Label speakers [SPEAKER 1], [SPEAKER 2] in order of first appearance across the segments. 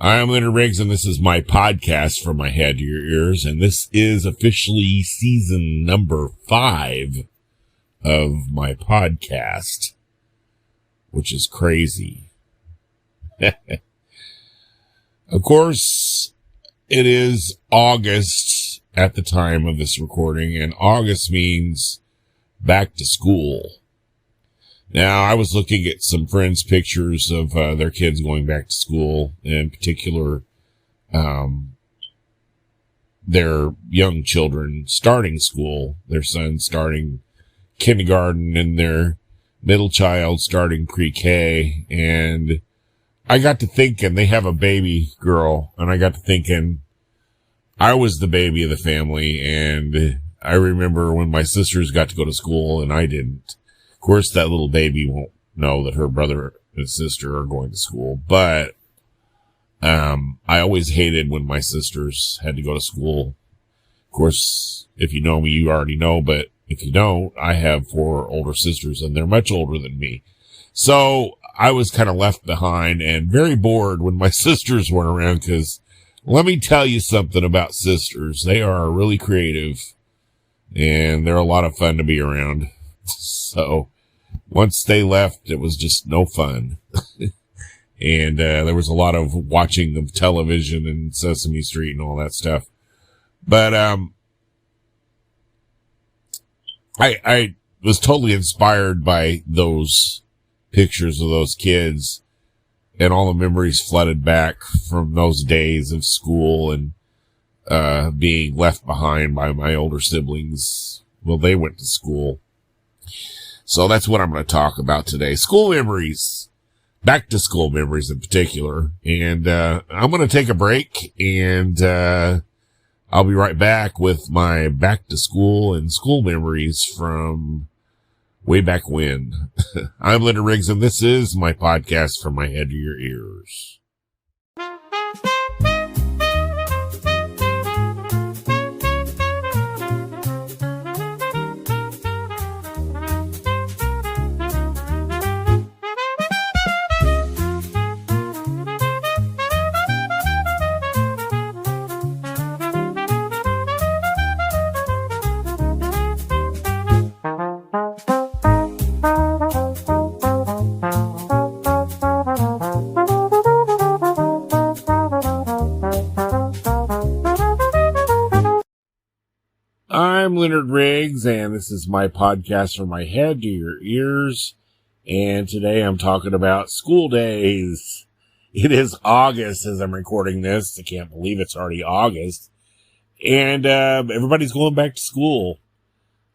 [SPEAKER 1] I'm Leonard Riggs, and this is my podcast from my head to your ears, and this is officially season number 5 of my podcast, which is crazy. Of course, it is August at the time of this recording, and August means back to school. Now, I was looking at some friends' pictures of their kids going back to school, in particular, their young children starting school, their son starting kindergarten and their middle child starting pre-K. And I got to thinking, they have a baby girl, and I got to thinking, I was the baby of the family, and I remember when my sisters got to go to school and I didn't. Of course, that little baby won't know that her brother and sister are going to school, but I always hated when my sisters had to go to school. Of course, if you know me, you already know, but if you don't, I have 4 older sisters, and they're much older than me. So I was kind of left behind and very bored when my sisters weren't around, because let me tell you something about sisters. They are really creative, and they're a lot of fun to be around. So once they left, it was just no fun. And there was a lot of watching of television and Sesame Street and all that stuff. But I was totally inspired by those pictures of those kids, and all the memories flooded back from those days of school and being left behind by my older siblings. Well, they went to school. So that's what I'm going to talk about today. School memories. Back to school memories in particular. And I'm going to take a break, and I'll be right back with my back to school and school memories from way back when. I'm Leonard Riggs, and this is my podcast from my head to your ears. I'm Leonard Riggs, and this is my podcast from my head to your ears. And today I'm talking about school days. It is August as I'm recording this. I can't believe it's already August. And everybody's going back to school.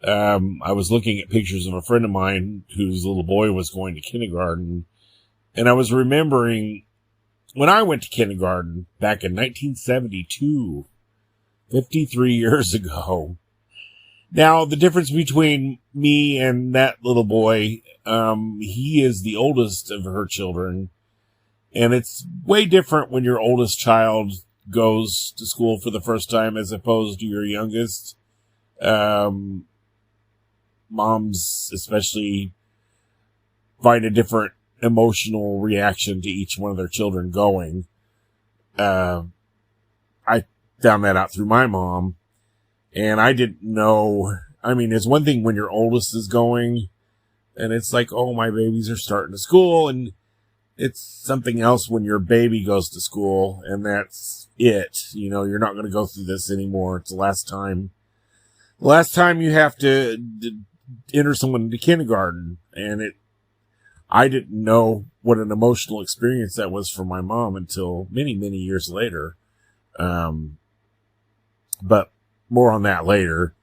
[SPEAKER 1] I was looking at pictures of a friend of mine whose little boy was going to kindergarten. And I was remembering when I went to kindergarten back in 1972, 53 years ago. Now, the difference between me and that little boy, he is the oldest of her children, and it's way different when your oldest child goes to school for the first time as opposed to your youngest. Moms especially find a different emotional reaction to each one of their children going. I found that out through my mom. And I didn't know, I mean, it's one thing when your oldest is going, and it's like, oh, my babies are starting to school, and it's something else when your baby goes to school, and that's it. You know, you're not going to go through this anymore. It's the last time you have to enter someone into kindergarten, and I didn't know what an emotional experience that was for my mom until many, many years later. But more on that later.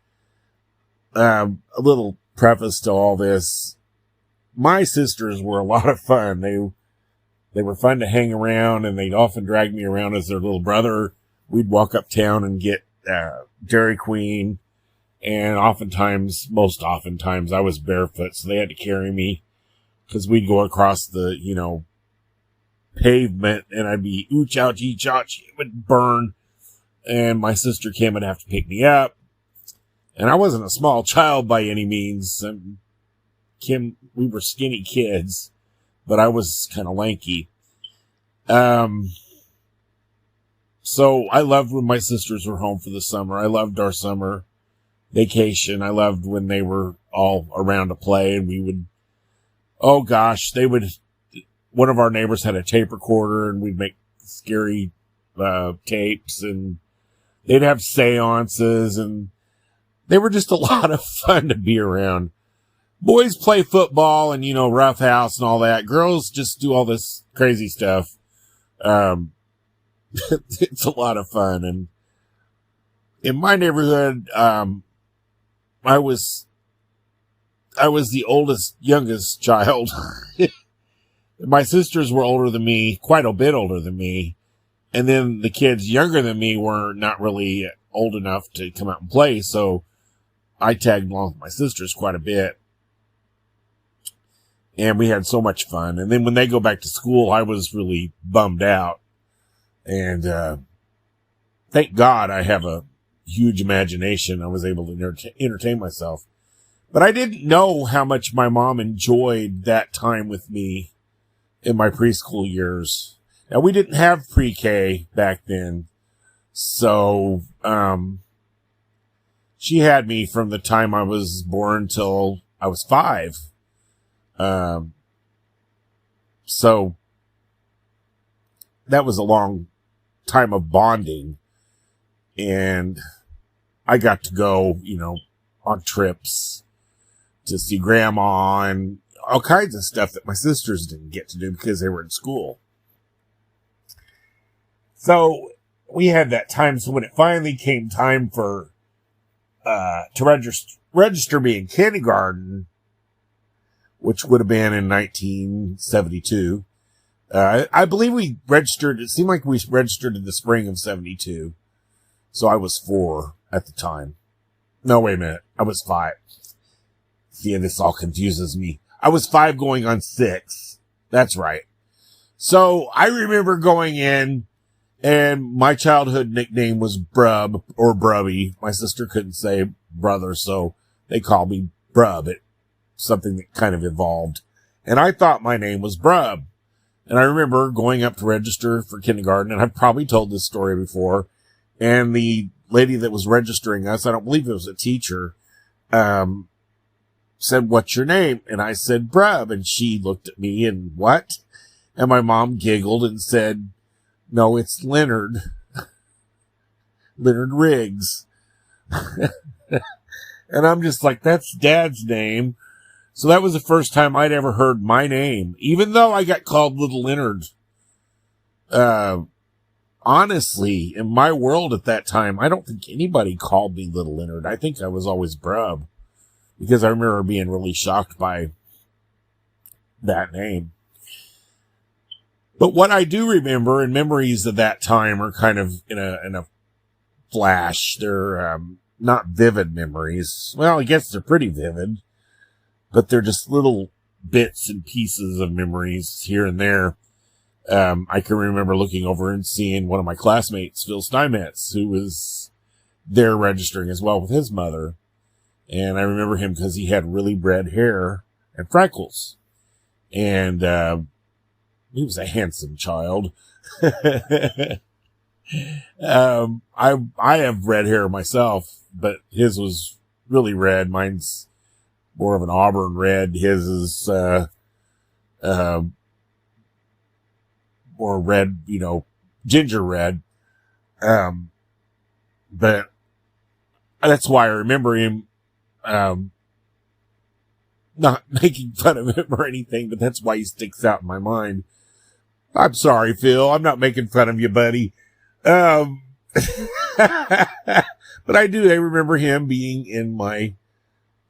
[SPEAKER 1] A little preface to all this. My sisters were a lot of fun. They were fun to hang around, and they'd often drag me around as their little brother. We'd walk uptown and get Dairy Queen, and most oftentimes, I was barefoot, so they had to carry me, because we'd go across the, pavement, and I'd be ooch, ouch, each, ouch, it would burn. And my sister Kim would have to pick me up. And I wasn't a small child by any means. Kim, we were skinny kids, but I was kind of lanky. So I loved when my sisters were home for the summer. I loved our summer vacation. I loved when they were all around to play, and we would, oh gosh, one of our neighbors had a tape recorder, and we'd make scary tapes, and they'd have seances, and they were just a lot of fun to be around. Boys play football and, roughhouse and all that. Girls just do all this crazy stuff. It's a lot of fun. And in my neighborhood, I was the youngest child. My sisters were older than me, quite a bit older than me. And then the kids younger than me were not really old enough to come out and play. So I tagged along with my sisters quite a bit. And we had so much fun. And then when they go back to school, I was really bummed out. And thank God I have a huge imagination. I was able to entertain myself. But I didn't know how much my mom enjoyed that time with me in my preschool years. Now, we didn't have pre-K back then. So she had me from the time I was born till I was 5. So that was a long time of bonding, and I got to go, on trips to see grandma and all kinds of stuff that my sisters didn't get to do because they were in school. So we had that time. So when it finally came time for, to register me in kindergarten, which would have been in 1972. I believe we registered, it seemed like we registered in the spring of 72. So I was 4 at the time. No, wait a minute. I was 5. See, this all confuses me. I was 5 going on 6. That's right. So I remember going in, and my childhood nickname was Brub or Brubby. My sister couldn't say brother, so they called me Brub. Something that kind of evolved. And I thought my name was Brub. And I remember going up to register for kindergarten, and I've probably told this story before, and the lady that was registering us, I don't believe it was a teacher, said, "What's your name?" And I said, "Brub." And she looked at me and, "What?" And my mom giggled and said, "No, it's Leonard. Leonard Riggs." And I'm just like, that's Dad's name. So that was the first time I'd ever heard my name, even though I got called Little Leonard. Honestly, in my world at that time, I don't think anybody called me Little Leonard. I think I was always Brub, because I remember being really shocked by that name. But what I do remember, and memories of that time are kind of in a flash. They're not vivid memories. Well, I guess they're pretty vivid, but they're just little bits and pieces of memories here and there. I can remember looking over and seeing one of my classmates, Phil Steinmetz, who was there registering as well with his mother. And I remember him because he had really red hair and freckles. And he was a handsome child. I have red hair myself, but his was really red. Mine's more of an auburn red. His is more red, ginger red. But that's why I remember him, not making fun of him or anything, but that's why he sticks out in my mind. I'm sorry, Phil. I'm not making fun of you, buddy. But I remember him being in my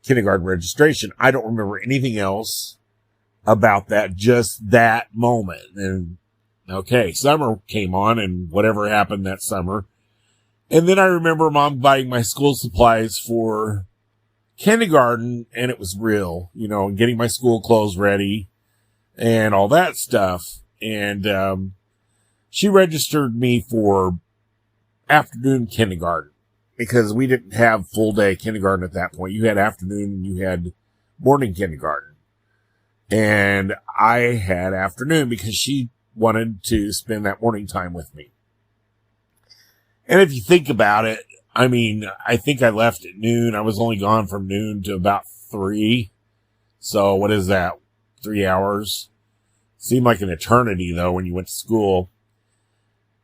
[SPEAKER 1] kindergarten registration. I don't remember anything else about that, just that moment. And okay, summer came on and whatever happened that summer. And then I remember Mom buying my school supplies for kindergarten, and it was real, getting my school clothes ready and all that stuff. And she registered me for afternoon kindergarten because we didn't have full day kindergarten at that point. You had afternoon and you had morning kindergarten. And I had afternoon because she wanted to spend that morning time with me. And if you think about it, I mean, I think I left at noon. I was only gone from noon to about 3. So what is that? 3 hours? Seemed like an eternity though when you went to school.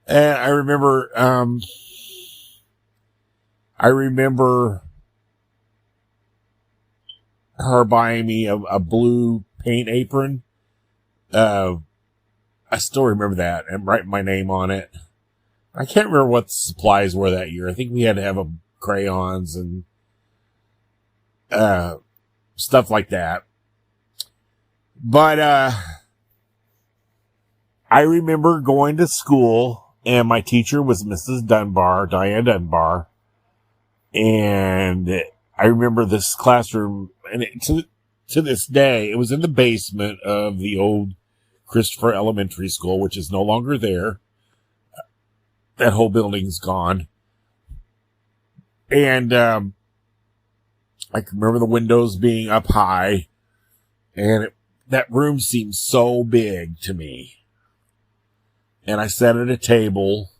[SPEAKER 1] And I remember her buying me a blue paint apron. I still remember that and writing my name on it. I can't remember what the supplies were that year. I think we had to have crayons and stuff like that. But I remember going to school, and my teacher was Mrs. Diane Dunbar. And I remember this classroom, and to this day, it was in the basement of the old Christopher Elementary School, which is no longer there. That whole building's gone. And I can remember the windows being up high, and that room seemed so big to me. And I sat at a table,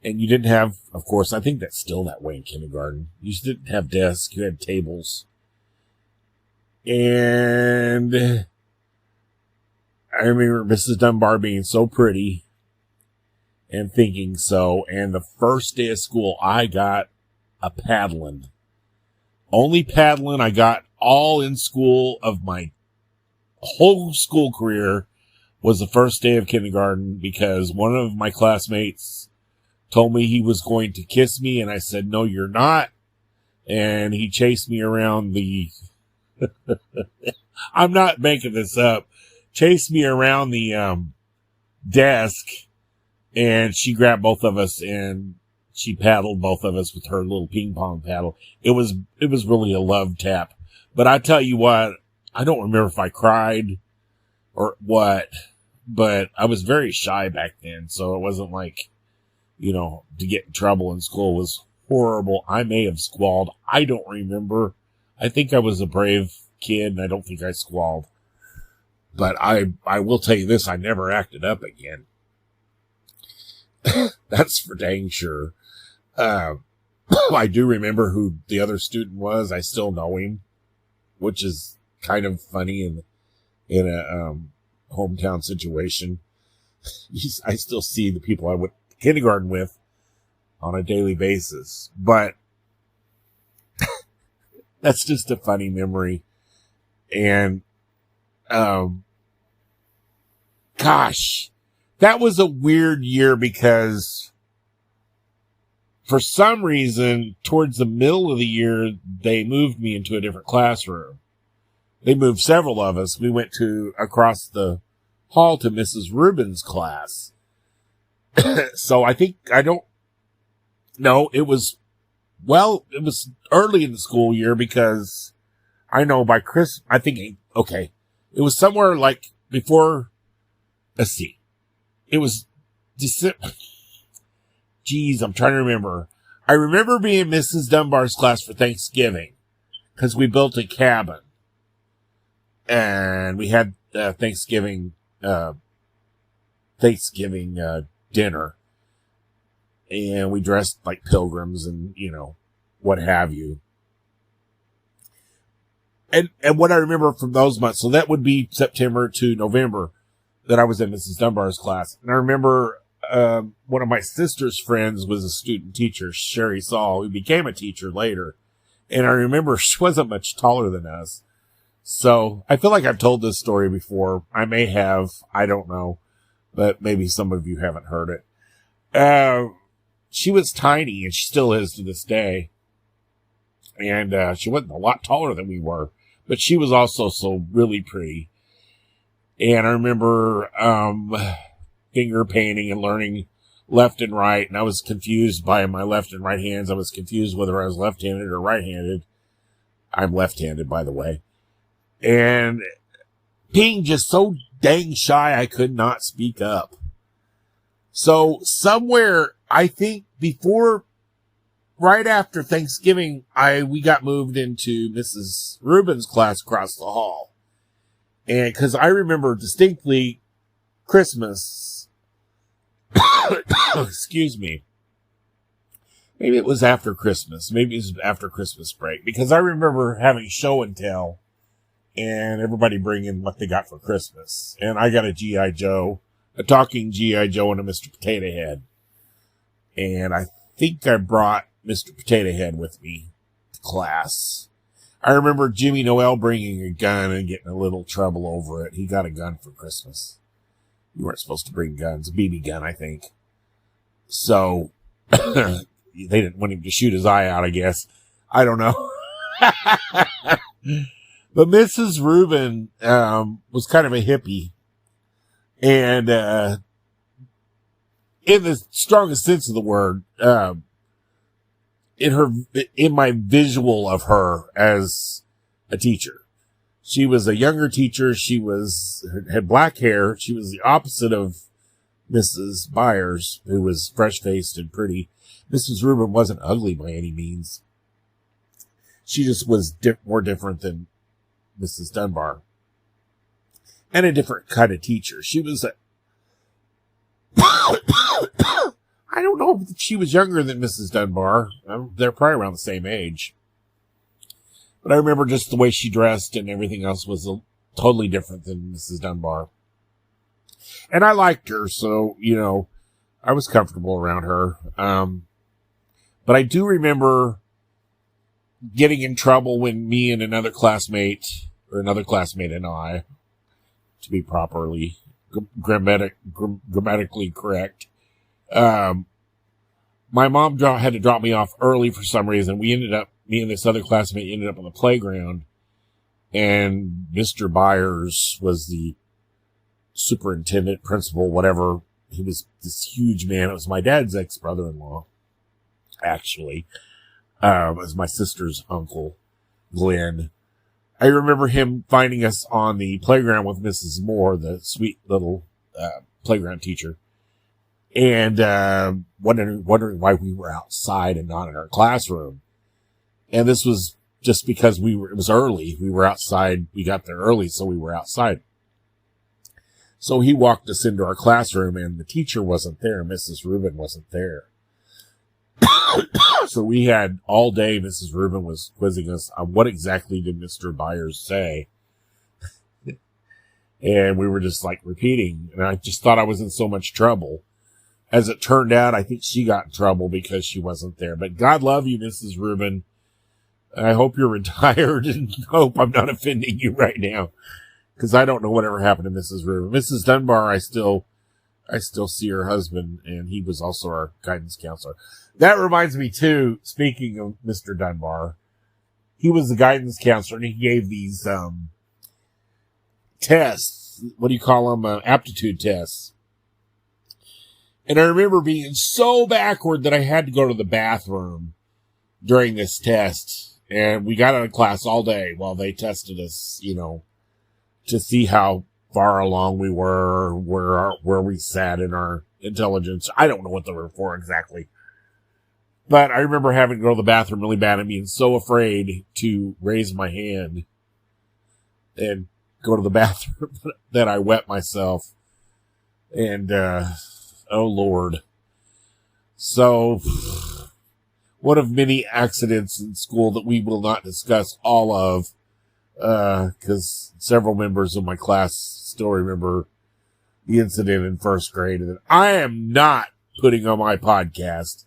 [SPEAKER 1] and you didn't have, of course, I think that's still that way in kindergarten. You just didn't have desks, you had tables. And I remember Mrs. Dunbar being so pretty and thinking so. And the first day of school, I got a paddling. Only paddling I got all in school of my whole school career was the first day of kindergarten, because one of my classmates told me he was going to kiss me, and I said, "No, you're not." And he chased me around the, I'm not making this up, chased me around the desk, and she grabbed both of us and she paddled both of us with her little ping pong paddle. It was really a love tap. But I tell you what, I don't remember if I cried or what, but I was very shy back then. So it wasn't like, to get in trouble in school was horrible. I may have squalled. I don't remember. I think I was a brave kid, and I don't think I squalled. But I will tell you this, I never acted up again. That's for dang sure. I do remember who the other student was. I still know him, which is kind of funny in a hometown situation. I still see the people I went to kindergarten with on a daily basis, but that's just a funny memory. And gosh, that was a weird year, because for some reason, towards the middle of the year, they moved me into a different classroom. They moved several of us. We went across the hall to Mrs. Rubin's class. So it was early in the school year, because I know by it was somewhere like before, let's see, it was December. Geez, I'm trying to remember. I remember being in Mrs. Dunbar's class for Thanksgiving, because we built a cabin, and we had Thanksgiving dinner, and we dressed like pilgrims and what have you. And what I remember from those months, so that would be September to November that I was in Mrs. Dunbar's class. And I remember one of my sister's friends was a student teacher, Sherry Saul, who became a teacher later. And I remember she wasn't much taller than us. So I feel like I've told this story before. I may have, I don't know, but maybe some of you haven't heard it. She was tiny, and she still is to this day. And she wasn't a lot taller than we were, but she was also so really pretty. And I remember finger painting and learning left and right, and I was confused by my left and right hands. I was confused whether I was left-handed or right-handed. I'm left-handed, by the way. And being just so dang shy, I could not speak up. So somewhere, I think right after Thanksgiving, we got moved into Mrs. Rubin's class across the hall. And because I remember distinctly Christmas, excuse me, Maybe it was after Christmas. Maybe it was after Christmas break. Because I remember having show and tell and everybody bringing what they got for Christmas. And I got a G.I. Joe, a talking G.I. Joe and a Mr. Potato Head. And I think I brought Mr. Potato Head with me to class. I remember Jimmy Noel bringing a gun and getting a little trouble over it. He got a gun for Christmas. You weren't supposed to bring guns. A BB gun, I think. So, they didn't want him to shoot his eye out, I guess. I don't know. But Mrs. Rubin was kind of a hippie. And in the strongest sense of the word, in my visual of her as a teacher. She was a younger teacher. She had black hair. She was the opposite of Mrs. Byers, who was fresh-faced and pretty. Mrs. Rubin wasn't ugly by any means. She just was more different than Mrs. Dunbar. And a different kind of teacher. She was I don't know if she was younger than Mrs. Dunbar. They're probably around the same age. But I remember just the way she dressed and everything else was totally different than Mrs. Dunbar. And I liked her, so, I was comfortable around her. But I do remember getting in trouble when me and another classmate and I, to be properly grammatically correct, my mom had to drop me off early for some reason. Me and this other classmate ended up on the playground, and Mr. Byers was the superintendent, principal, whatever. He was this huge man. It was my dad's ex-brother-in-law, actually. It was my sister's uncle, Glenn. I remember him finding us on the playground with Mrs. Moore, the sweet little playground teacher, and wondering why we were outside and not in our classroom. And this was just because it was early. We were outside. We got there early, so we were outside. So he walked us into our classroom, and the teacher wasn't there. Mrs. Rubin wasn't there. So we had all day, Mrs. Rubin was quizzing us on what exactly did Mr. Byers say. And we were just repeating. And I just thought I was in so much trouble. As it turned out, I think she got in trouble because she wasn't there. But God love you, Mrs. Rubin. I hope you're retired and hope I'm not offending you right now. Because I don't know whatever happened to Mrs. Rubin. Mrs. Dunbar, I still see her husband, and he was also our guidance counselor. That reminds me, too, speaking of Mr. Dunbar, he was the guidance counselor, and he gave these tests. What do you call them? Aptitude tests. And I remember being so backward that I had to go to the bathroom during this test. And we got out of class all day while they tested us, to see how far along we were, where we sat in our intelligence. I don't know what they were for exactly. But I remember having to go to the bathroom really bad and being so afraid to raise my hand and go to the bathroom that I wet myself. And, oh Lord. So, one of many accidents in school that we will not discuss all of, because several members of my class still remember the incident in first grade. And I am not putting on my podcast.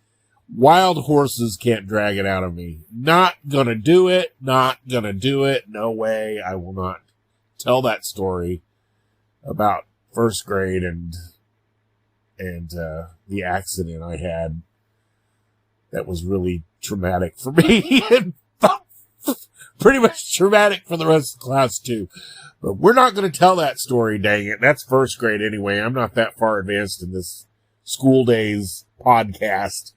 [SPEAKER 1] Wild horses can't drag it out of me. Not gonna do it. Not gonna do it. No way. I will not tell that story about first grade and the accident I had. That was really traumatic for me and pretty much traumatic for the rest of the class too. But we're not going to tell that story, dang it. That's first grade anyway. I'm not that far advanced in this school days podcast.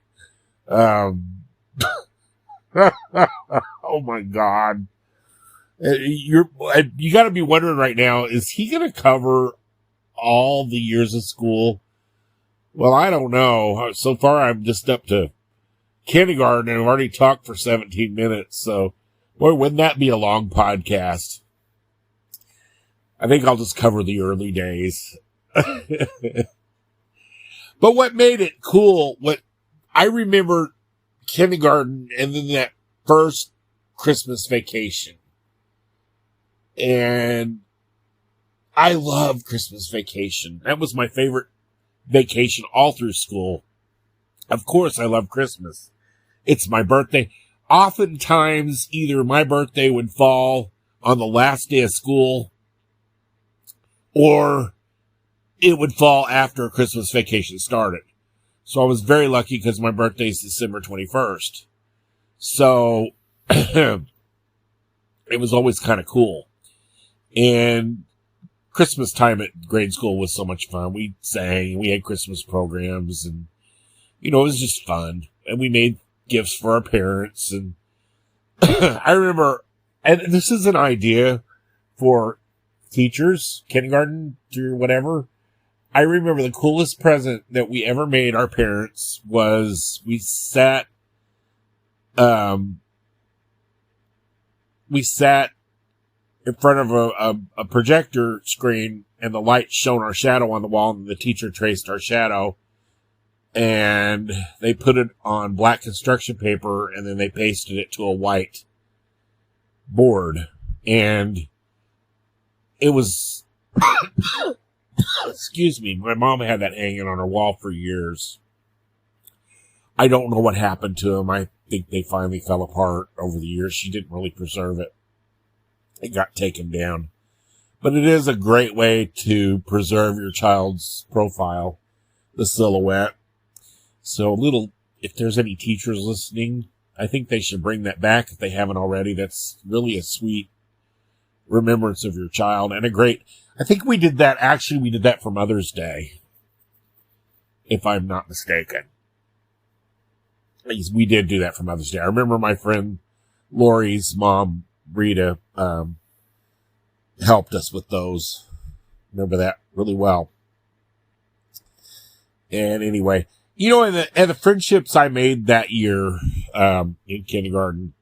[SPEAKER 1] Oh my God. You got to be wondering right now, is he going to cover all the years of school? Well, I don't know. So far, I'm just up to kindergarten and I've already talked for 17 minutes. So, boy, wouldn't that be a long podcast? I think I'll just cover the early days. But what made it cool, what I remember kindergarten and then that first Christmas vacation. And I love Christmas vacation. That was my favorite vacation all through school. Of course, I love Christmas. It's my birthday. Oftentimes, either my birthday would fall on the last day of school or it would fall after Christmas vacation started. So I was very lucky because my birthday is December 21st. So it was always kind of cool. And Christmas time at grade school was so much fun. We sang, we had Christmas programs, and, it was just fun. And we made gifts for our parents. And I remember, and this is an idea for teachers, kindergarten through whatever. I remember the coolest present that we ever made our parents was we sat in front of a projector screen, and the light shone our shadow on the wall, and the teacher traced our shadow, and they put it on black construction paper, and then they pasted it to a white board, and it was excuse me, my mom had that hanging on her wall for years. I don't know what happened to them. I think they finally fell apart over the years. She didn't really preserve it. It got taken down. But it is a great way to preserve your child's profile, the silhouette. So if there's any teachers listening, I think they should bring that back if they haven't already. That's really a sweet remembrance of your child, and I think we did that for Mother's Day, if I'm not mistaken. We did do that for Mother's Day. I remember my friend Lori's mom, Rita, helped us with those. Remember that really well. And anyway, and the friendships I made that year in kindergarten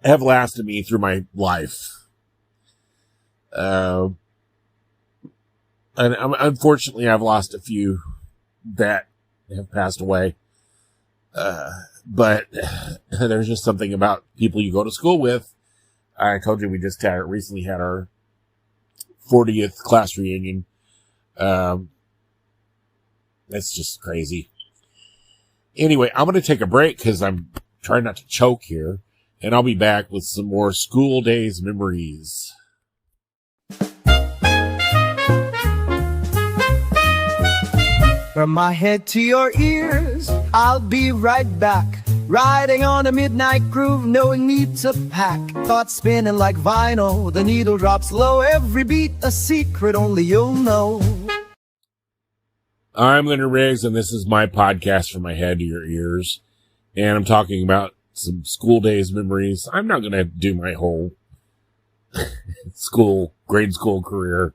[SPEAKER 1] have lasted me through my life. And unfortunately, I've lost a few that have passed away. But there's just something about people you go to school with. I told you we just recently had our 40th class reunion. That's just crazy. Anyway, I'm going to take a break because I'm trying not to choke here. And I'll be back with some more school days memories.
[SPEAKER 2] From my head to your ears, I'll be right back. Riding on a midnight groove, no need to pack. Thoughts spinning like vinyl, the needle drops low. Every beat a secret only you'll know.
[SPEAKER 1] I'm Leonard Riggs, and this is my podcast From My Head to Your Ears. And I'm talking about some school days memories. I'm not going to do my whole grade school career.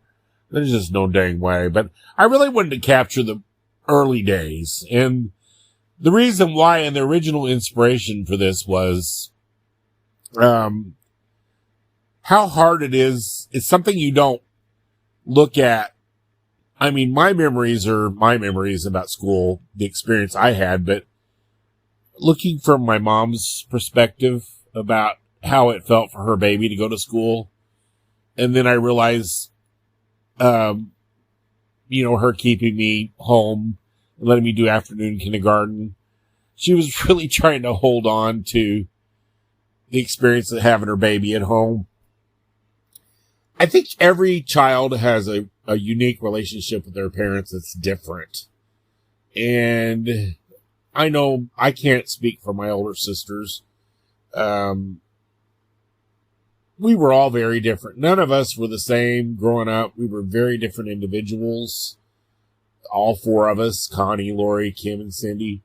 [SPEAKER 1] There's just no dang way. But I really wanted to capture the early days. And the reason why, and the original inspiration for this was how hard it is. It's something you don't look at. I mean, my memories are my memories about school, the experience I had, but looking from my mom's perspective about how it felt for her baby to go to school. And then I realized, her keeping me home, letting me do afternoon kindergarten. She was really trying to hold on to the experience of having her baby at home. I think every child has a unique relationship with their parents that's different. And I know I can't speak for my older sisters. We were all very different. None of us were the same growing up. We were very different individuals. All four of us, Connie, Lori, Kim, and Cindy.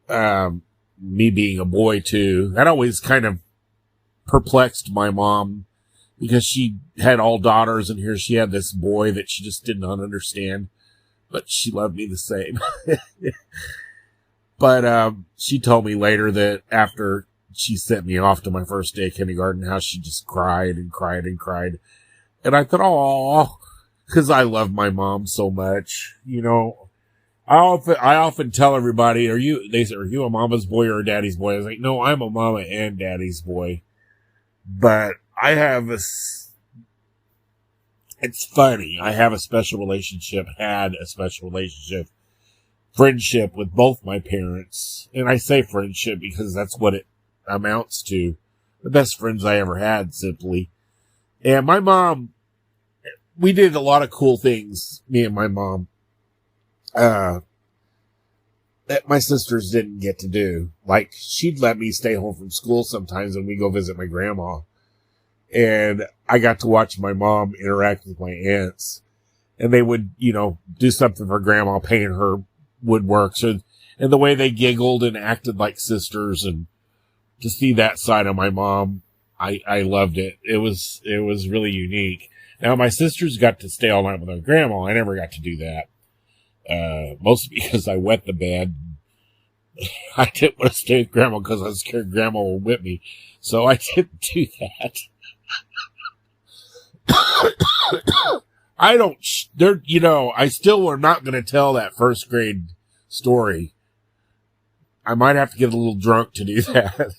[SPEAKER 1] Me being a boy too. That always kind of perplexed my mom because she had all daughters and here she had this boy that she just did not understand, but she loved me the same. But she told me later that after she sent me off to my first day of kindergarten, how she just cried and cried and cried. And I thought, oh, because I love my mom so much. I often tell everybody, they say, are you a mama's boy or a daddy's boy? I was like, no, I'm a mama and daddy's boy. But it's funny. I have a special relationship, friendship with both my parents. And I say friendship because that's what it amounts to. The best friends I ever had, simply. And my mom, we did a lot of cool things, me and my mom, that my sisters didn't get to do. Like, she'd let me stay home from school sometimes when we go visit my grandma. And I got to watch my mom interact with my aunts. And they would, do something for grandma, paint her woodwork. So, and the way they giggled and acted like sisters, and to see that side of my mom, I loved it. It was really unique. Now, my sisters got to stay all night with their grandma. I never got to do that. Mostly because I wet the bed. I didn't want to stay with grandma because I was scared grandma would whip me. So I didn't do that. I still am not going to tell that first grade story. I might have to get a little drunk to do that.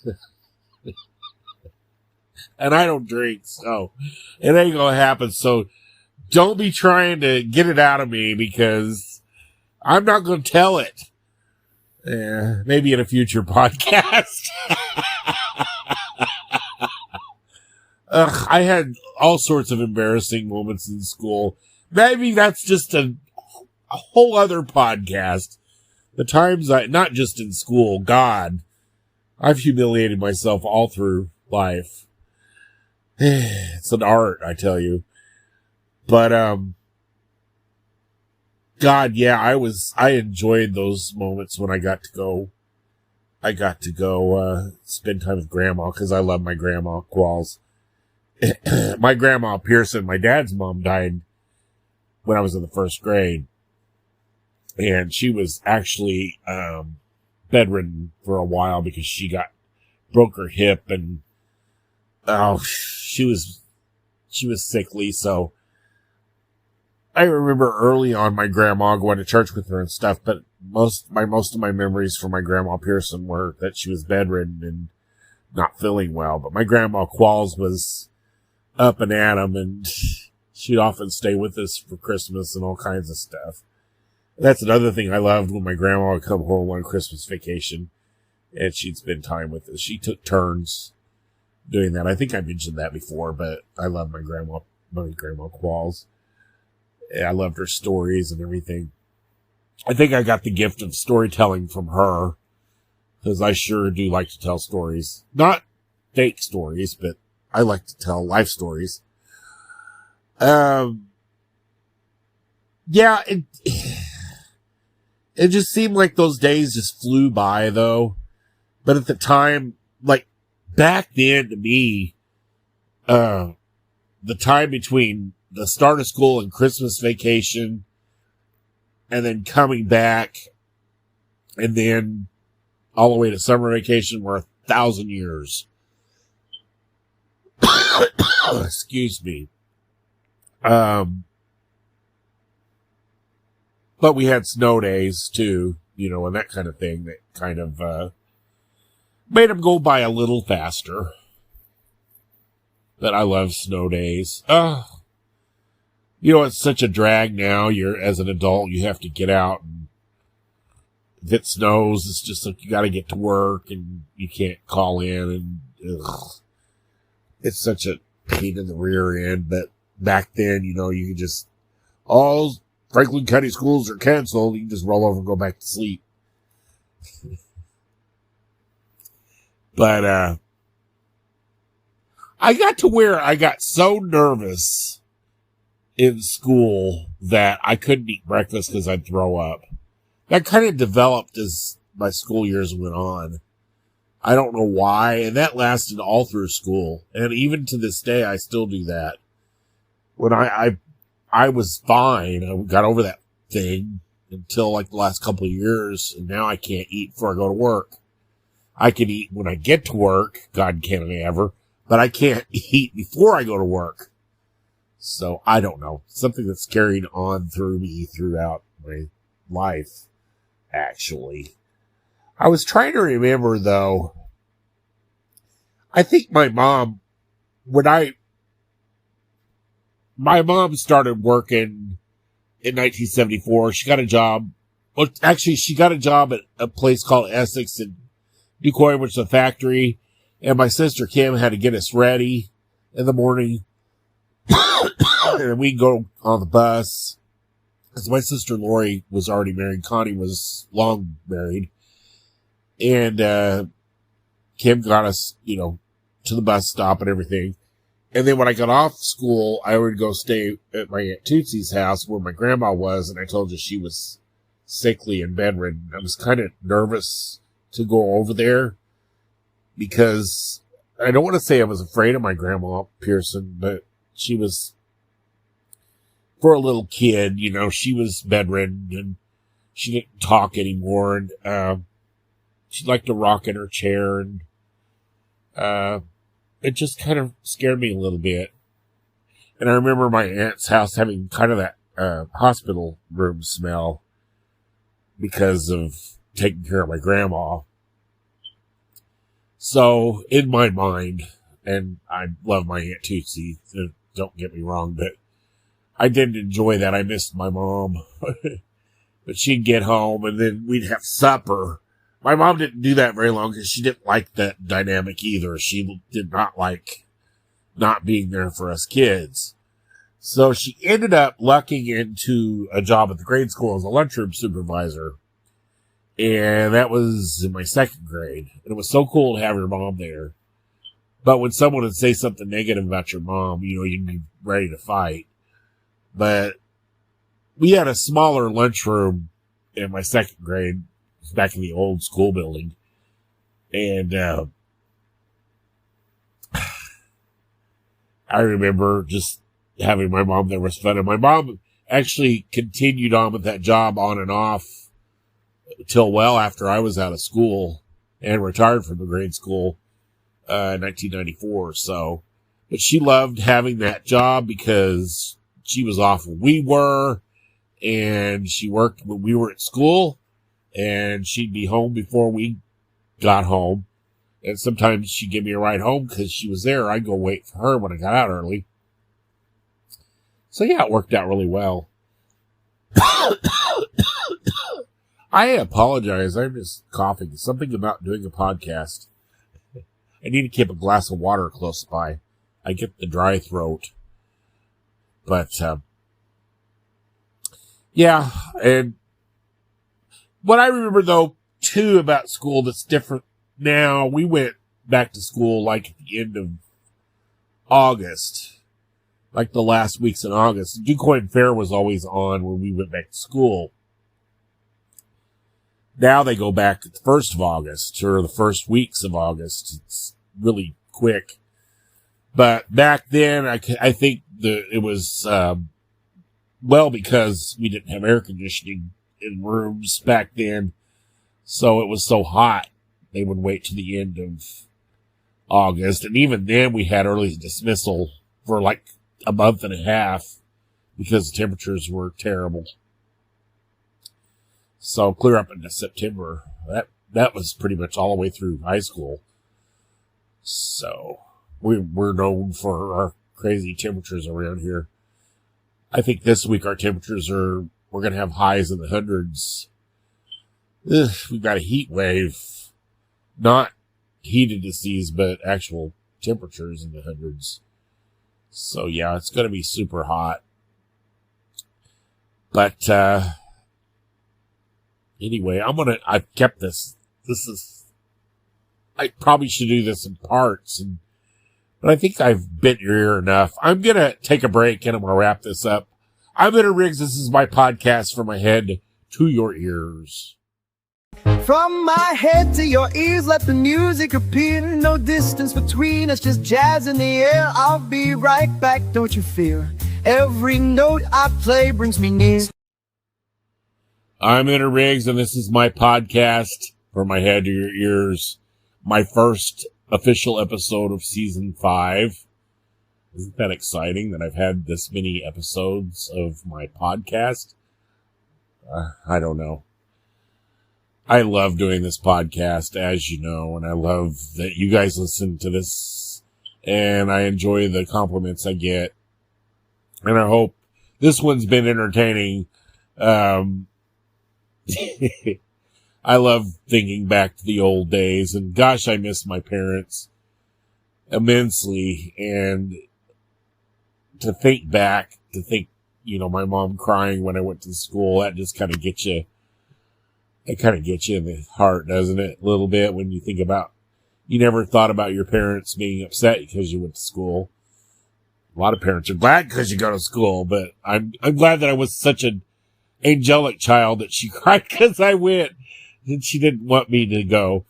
[SPEAKER 1] And I don't drink, so it ain't going to happen. So don't be trying to get it out of me, because I'm not going to tell it. Maybe in a future podcast. I had all sorts of embarrassing moments in school. Maybe that's just a whole other podcast. The times not just in school, God, I've humiliated myself all through life. It's an art, I tell you. But, God, yeah, I enjoyed those moments when I got to go spend time with grandma, because I love my grandma, Qualls. My grandma Pearson, my dad's mom, died when I was in the first grade. And she was actually, bedridden for a while because she broke her hip, and, she was sickly. So I remember early on my grandma going to church with her and stuff, but most of my memories from my grandma Pearson were that she was bedridden and not feeling well. But my grandma Qualls was up and at 'em, and she'd often stay with us for Christmas and all kinds of stuff. That's another thing I loved, when my grandma would come home on Christmas vacation and she'd spend time with us. She took turns doing that. I think I mentioned that before, but I love my grandma Qualls. I loved her stories and everything. I think I got the gift of storytelling from her, because I sure do like to tell stories. Not fake stories, but I like to tell life stories. Yeah, it just seemed like those days just flew by, though. But at the time, like, back then to me, the time between the start of school and Christmas vacation, and then coming back, and then all the way to summer vacation, were 1,000 years. Excuse me. But we had snow days too, and that kind of thing that kind of, made them go by a little faster. But I love snow days. It's such a drag now. As an adult, you have to get out, and if it snows, it's just like you got to get to work, and you can't call in, and it's such a pain in the rear end. But back then, you could just, all Franklin County schools are canceled. You can just roll over and go back to sleep. But, I got to where I got so nervous in school that I couldn't eat breakfast because I'd throw up. That kind of developed as my school years went on. I don't know why, and that lasted all through school. And even to this day, I still do that. When I was fine, I got over that thing until like the last couple of years, and now I can't eat before I go to work. I can eat when I get to work, God can't ever, but I can't eat before I go to work. So I don't know, something that's carried on through me throughout my life. actually. I was trying to remember, though. I think my mom, my mom started working in 1974. She got a job. Well, actually, she got a job at a place called Essex in Decoy, which is a factory. And my sister Kim had to get us ready in the morning. And we'd go on the bus. Because my sister Lori was already married. Connie was long married. And Kim got us, to the bus stop and everything. And then when I got off school, I would go stay at my Aunt Tootsie's house where my grandma was. And I told you she was sickly and bedridden. I was kind of nervous to go over there because I don't want to say I was afraid of my grandma Pearson, but she was, for a little kid, she was bedridden and she didn't talk anymore. And she liked to rock in her chair, and it just kind of scared me a little bit. And I remember my aunt's house having kind of that hospital room smell because of taking care of my grandma. So in my mind, and I love my Aunt Tootsie, don't get me wrong, but I didn't enjoy that. I missed my mom. But she'd get home and then we'd have supper. My mom didn't do that very long because she didn't like that dynamic either. She did not like not being there for us kids. So she ended up lucking into a job at the grade school as a lunchroom supervisor. And that was in my second grade. And it was so cool to have your mom there. But when someone would say something negative about your mom, you'd be ready to fight. But we had a smaller lunchroom in my second grade. It was back in the old school building. And I remember just having my mom there was fun. And my mom actually continued on with that job on and off till well after I was out of school and retired from the grade school in 1994. So, but she loved having that job because she was off when we were, and she worked when we were at school, and she'd be home before we got home. And sometimes she'd give me a ride home because she was there. I'd go wait for her when I got out early. So yeah, it worked out really well. I apologize. I'm just coughing. Something about doing a podcast. I need to keep a glass of water close by. I get the dry throat. But, yeah. And what I remember, though, too, about school that's different now, we went back to school like at the end of August. Like the last weeks in August. DuQuoin Fair was always on when we went back to school. Now they go back at the 1st of August or the first weeks of August. It's really quick. But back then, I think it was, because we didn't have air conditioning in rooms back then. So it was so hot. They would wait to the end of August. And even then we had early dismissal for like a month and a half because the temperatures were terrible. So clear up into September. That was pretty much all the way through high school. So we're known for our crazy temperatures around here. I think this week our temperatures we're going to have highs in the hundreds. We've got a heat wave, not heated disease, but actual temperatures in the hundreds. So yeah, it's going to be super hot. But, anyway, I've kept this. I probably should do this in parts, but I think I've bit your ear enough. I'm going to take a break and I'm going to wrap this up. I'm Leonard Riggs. This is my podcast from my head to your ears.
[SPEAKER 2] From my head to your ears, let the music appear. No distance between us, just jazz in the air. I'll be right back, don't you fear. Every note I play brings me near.
[SPEAKER 1] I'm Leonard Riggs, and this is my podcast from my head to your ears. My first official episode of season 5. Isn't that exciting that I've had this many episodes of my podcast? I don't know. I love doing this podcast, as you know, and I love that you guys listen to this, and I enjoy the compliments I get, and I hope this one's been entertaining. I love thinking back to the old days, and gosh, I miss my parents immensely, and to think back, my mom crying when I went to school, that just kind of gets you. It kind of gets you in the heart, doesn't it? A little bit when you think about, you never thought about your parents being upset because you went to school. A lot of parents are glad because you go to school, but I'm glad that I was such an angelic child that she cried because I went and she didn't want me to go.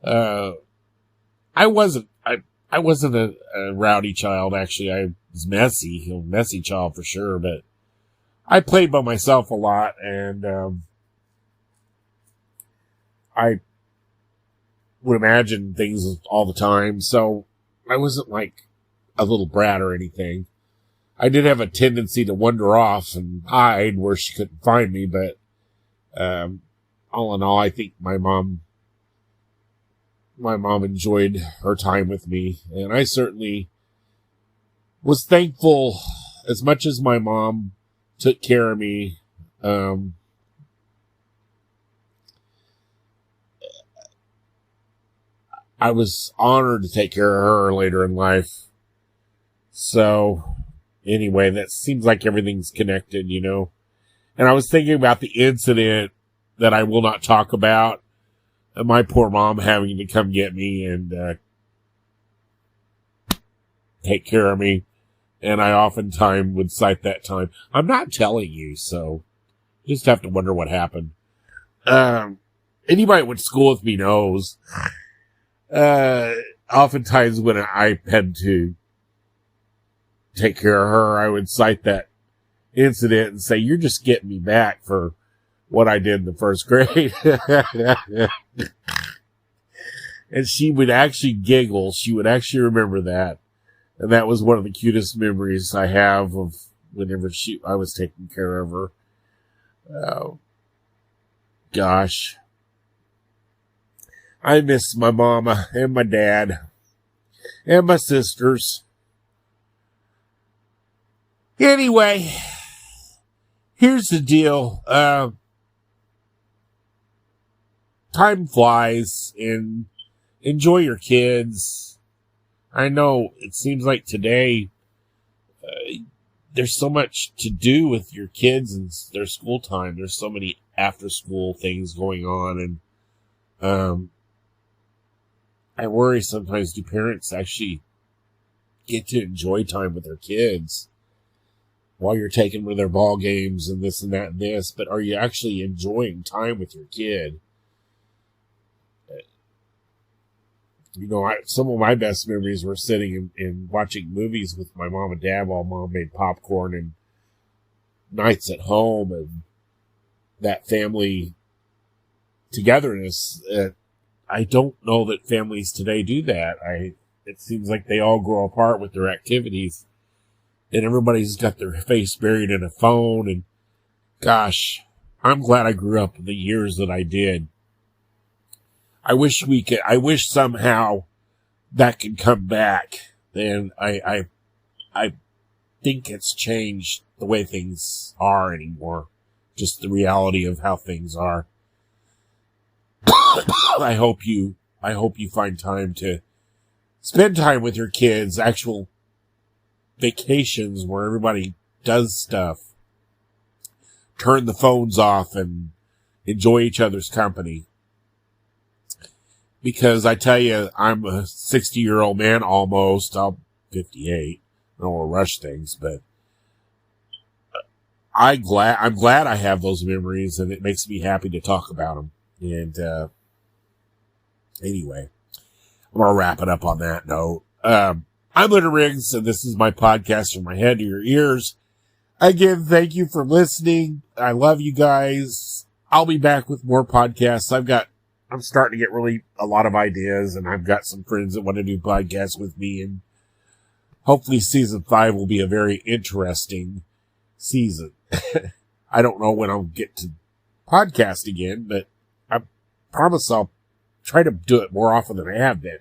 [SPEAKER 1] I wasn't a rowdy child, actually. I was messy, a messy child for sure, but I played by myself a lot, and, I would imagine things all the time, so I wasn't like a little brat or anything. I did have a tendency to wander off and hide where she couldn't find me, but all in all, I think my mom enjoyed her time with me, and I certainly was thankful as much as my mom took care of me. I was honored to take care of her later in life. So, anyway, that seems like everything's connected, you know. And I was thinking about the incident that I will not talk about, and my poor mom having to come get me and take care of me. And I oftentimes would cite that time. I'm not telling you, so you just have to wonder what happened. Anybody who went to school with me knows. Oftentimes when I had to take care of her, I would cite that incident and say, "You're just getting me back for what I did in the first grade." And she would actually giggle. She would actually remember that. And that was one of the cutest memories I have of whenever I was taking care of her. Oh, gosh. I miss my mama and my dad and my sisters. Anyway, here's the deal. Time flies, and enjoy your kids. I know it seems like today there's so much to do with your kids and their school time. There's so many after school things going on, and I worry sometimes, do parents actually get to enjoy time with their kids while you're taking them to their ball games and this and that and this, but are you actually enjoying time with your kid? You know, some of my best memories were sitting and watching movies with my mom and dad while mom made popcorn, and nights at home and that family togetherness. I don't know that families today do that. It seems like they all grow apart with their activities, and everybody's got their face buried in a phone. And gosh, I'm glad I grew up in the years that I did. I wish somehow that could come back. And I think it's changed the way things are anymore. Just the reality of how things are. I hope you find time to spend time with your kids, actual vacations where everybody does stuff. Turn the phones off and enjoy each other's company. Because I tell you, I'm a 60-year-old man almost. I'm 58. I don't want to rush things, but I'm glad I have those memories, and it makes me happy to talk about them. And anyway, I'm going to wrap it up on that note. I'm Leonard Riggs, and this is my podcast from my head to your ears. Again, thank you for listening. I love you guys. I'll be back with more podcasts. I'm starting to get really a lot of ideas, and I've got some friends that want to do podcasts with me, and hopefully season 5 will be a very interesting season. I don't know when I'll get to podcast again, but I'm promise I'll try to do it more often than I have been.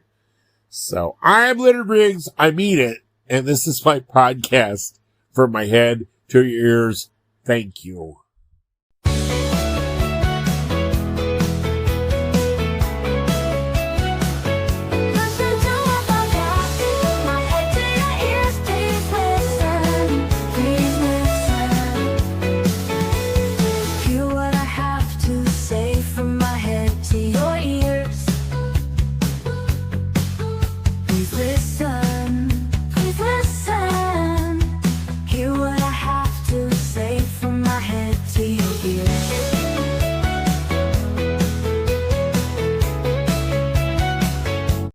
[SPEAKER 1] So I'm Leonard Riggs. I mean it. And this is my podcast from my head to your ears. Thank you.